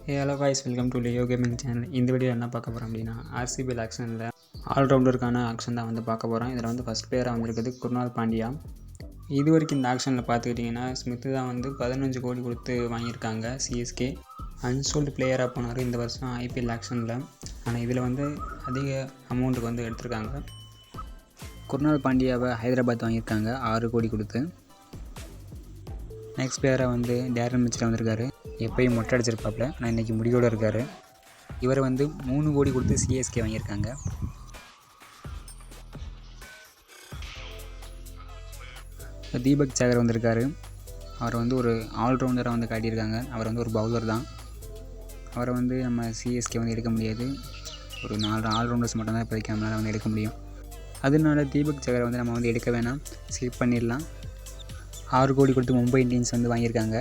Hello guys, welcome to Leo gaming channel. இந்த video என்ன பார்க்க போகிறோம் அப்படின்னா, ஆர்சிபி ஆக்ஷனில் ஆல்ரவுண்டருக்கான ஆக்ஷன் தான் வந்து பார்க்க போகிறோம். இதில் வந்து ஃபஸ்ட் பிளேயராக வந்திருக்குது குர்னால் பாண்டியா. இது வரைக்கும் இந்த ஆக்ஷனில் பார்த்துக்கிட்டிங்கன்னா ஸ்மித்து தான் வந்து 15 கோடி கொடுத்து வாங்கியிருக்காங்க சிஎஸ்கே. அன்சோல்டு பிளேயராக போனார் இந்த வருஷம் ஐபிஎல் ஆக்ஷனில். ஆனால் இதில் வந்து அதிக அமௌண்ட்டுக்கு வந்து எடுத்திருக்காங்க. குர்னால் பாண்டியாவை ஹைதராபாத் வாங்கியிருக்காங்க 6 கோடி கொடுத்து. நெக்ஸ்ட் பிளேயராக வந்து டேரன் மிச்சல் வந்திருக்காரு. எப்பயும் மொட்டை அடிச்சிருப்பாப்புல, ஆனால் இன்றைக்கி முடியோடு இருக்கார். இவர் வந்து 3 கோடி கொடுத்து சிஎஸ்கே வாங்கியிருக்காங்க. தீபக் சாகர் வந்திருக்காரு. அவர் வந்து ஒரு ஆல்ரவுண்டராக வந்து காட்டியிருக்காங்க. அவர் வந்து ஒரு பவுலர் தான். அவரை வந்து நம்ம சிஎஸ்கே வந்து எடுக்க முடியாது. ஒரு 4 ஆல்ரவுண்டர்ஸ் மட்டும்தான் இப்போதைக்கு நம்மளால் வந்து எடுக்க முடியும். அதனால தீபக் சாகரை வந்து நம்ம வந்து எடுக்க வேணாம், ஸ்கிப் பண்ணிடலாம். 6 கோடி கொடுத்து மும்பை இந்தியன்ஸ் வந்து வாங்கியிருக்காங்க.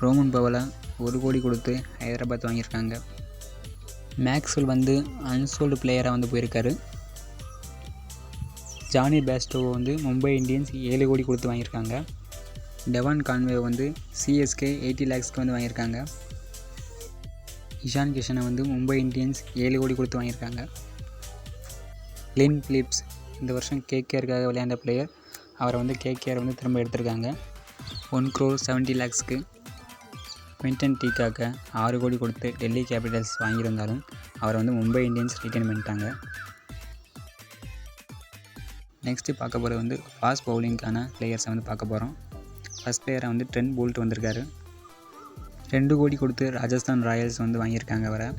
ரோமன் பவலை 1 கோடி கொடுத்து ஹைதராபாத் வாங்கியிருக்காங்க. மேக்ஸ்வெல் வந்து அன்சோல்டு பிளேயராக வந்து போயிருக்காரு. ஜானி பேஸ்டோவை வந்து மும்பை இந்தியன்ஸ் 7 கோடி கொடுத்து வாங்கியிருக்காங்க. டெவான் கான்வே வந்து சிஎஸ்கே 80 lakhsக்கு வந்து வாங்கியிருக்காங்க. இஷான் கிஷனை வந்து மும்பை இந்தியன்ஸ் 7 கோடி கொடுத்து வாங்கியிருக்காங்க. கிளென் பிலிப்ஸ் இந்த வருஷம் கேகேஆருக்காக விளையாண்ட பிளேயர். அவரை வந்து கேகேஆர் வந்து திரும்ப எடுத்திருக்காங்க 1 crore 70 lakhsக்கு. குவிண்டன் டீகாக்க 6 கோடி கொடுத்து டெல்லி கேபிட்டல்ஸ் வாங்கியிருந்தாலும் அவரை வந்து மும்பை இந்தியன்ஸ் ரிட்டைன் பண்ணிட்டாங்க. நெக்ஸ்ட்டு பார்க்க போகிறது வந்து ஃபாஸ்ட் பவுலிங்க்கான பிளேயர்ஸை வந்து பார்க்க போகிறோம். ஃபஸ்ட் பிளேயராக வந்து ட்ரெண்ட் போல்ட் வந்திருக்காரு. 2 கோடி கொடுத்து ராஜஸ்தான் ராயல்ஸ் வந்து வாங்கியிருக்காங்க அவரை.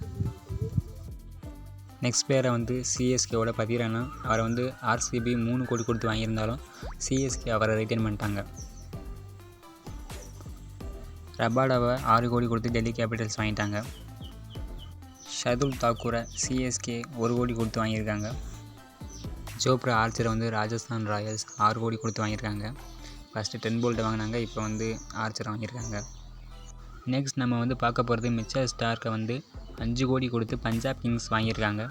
நெக்ஸ்ட் பிளேயரை வந்து சிஎஸ்கேவோட பதிரானா. அவரை வந்து ஆர்சிபி 3 கோடி கொடுத்து வாங்கியிருந்தாலும் சிஎஸ்கே அவரை ரிட்டைன் பண்ணிட்டாங்க. ரபாடாவை 6 கோடி கொடுத்து டெல்லி கேபிட்டல்ஸ் வாங்கிட்டாங்க. ஷர்துல் தாக்கூரை சிஎஸ்கே 1 கோடி கொடுத்து வாங்கியிருக்காங்க. ஜோப்ரா ஆர்ச்சரை வந்து ராஜஸ்தான் ராயல்ஸ் 6 கோடி கொடுத்து வாங்கியிருக்காங்க. ஃபஸ்ட்டு 10 போல்ட்டை வாங்கினாங்க, இப்போ வந்து ஆர்ச்சரை வாங்கியிருக்காங்க. நெக்ஸ்ட் நம்ம வந்து பார்க்க போகிறது மிச்சல் ஸ்டார்க்கை வந்து 5 கோடி கொடுத்து பஞ்சாப் கிங்ஸ் வாங்கியிருக்காங்க.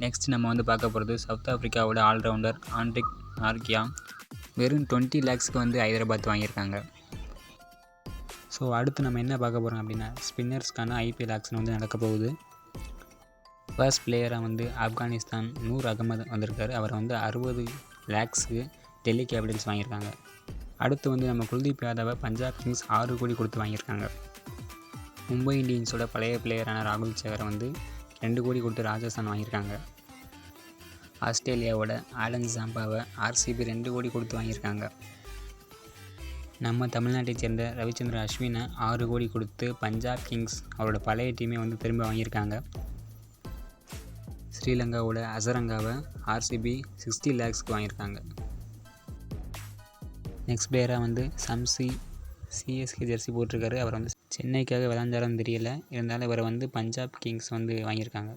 நெக்ஸ்ட் நம்ம வந்து பார்க்க போகிறது சவுத் ஆஃப்ரிக்காவோட ஆல்ரவுண்டர் ஆண்ட்ரிக் நார்கியா. வெறும் 20 lakhsக்கு வந்து ஹைதராபாத் வாங்கியிருக்காங்க. ஸோ அடுத்து நம்ம என்ன பார்க்க போகிறோம் அப்படின்னா, ஸ்பின்னர்ஸ்க்கான ஐபிஎல் ஆக்ஷன் வந்து நடக்க போகுது. ஃபர்ஸ்ட் பிளேயராக வந்து ஆப்கானிஸ்தான் நூர் அகமது வந்திருக்காரு. அவரை வந்து 60 lakhsக்கு டெல்லி கேபிட்டல்ஸ் வாங்கியிருக்காங்க. அடுத்து வந்து நம்ம குல்தீப் யாதவை பஞ்சாப் கிங்ஸ் 6 கோடி கொடுத்து வாங்கியிருக்காங்க. மும்பை இந்தியன்ஸோட பழைய பிளேயரான ராகுல் சேகரை வந்து 2 கோடி கொடுத்து ராஜஸ்தான் வாங்கியிருக்காங்க. ஆஸ்திரேலியாவோட ஆலன் ஜாம்பாவை ஆர்சிபி 2 கோடி கொடுத்து வாங்கியிருக்காங்க. நம்ம தமிழ்நாட்டை சேர்ந்த ரவிச்சந்திரன் அஸ்வினை 6 கோடி கொடுத்து பஞ்சாப் கிங்ஸ் அவரோட பழைய டீமே வந்து திரும்ப வாங்கியிருக்காங்க. ஸ்ரீலங்காவோட அசரங்காவை ஆர்சிபி 60 lakhsக்கு வாங்கியிருக்காங்க. நெக்ஸ்ட் பிளேயராக வந்து சம்சி சிஎஸ்கே ஜெர்சி போட்டிருக்காரு. அவர் வந்து சென்னைக்காக விளையாண்டாலும் தெரியல, இருந்தாலும் இவரை வந்து பஞ்சாப் கிங்ஸ் வந்து வாங்கியிருக்காங்க.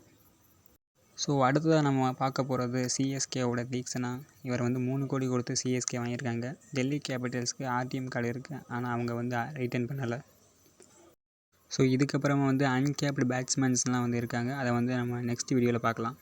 ஸோ அடுத்ததாக நம்ம பார்க்க போகிறது சிஎஸ்கேவோட தீக்ஷனா. இவர் வந்து 3 கோடி கொடுத்து சிஎஸ்கே வாங்கியிருக்காங்க. டெல்லி கேபிட்டல்ஸ்க்கு ஆர்டிஎம் கார்டு இருக்குது, ஆனால் அவங்க வந்து ரிட்டைன் பண்ணலை. ஸோ இதுக்கப்புறமா வந்து அன்கேப்டு பேட்ஸ்மேன்ஸ்லாம் வந்து இருக்காங்க. அதை வந்து நம்ம நெக்ஸ்ட் வீடியோவில் பார்க்கலாம்.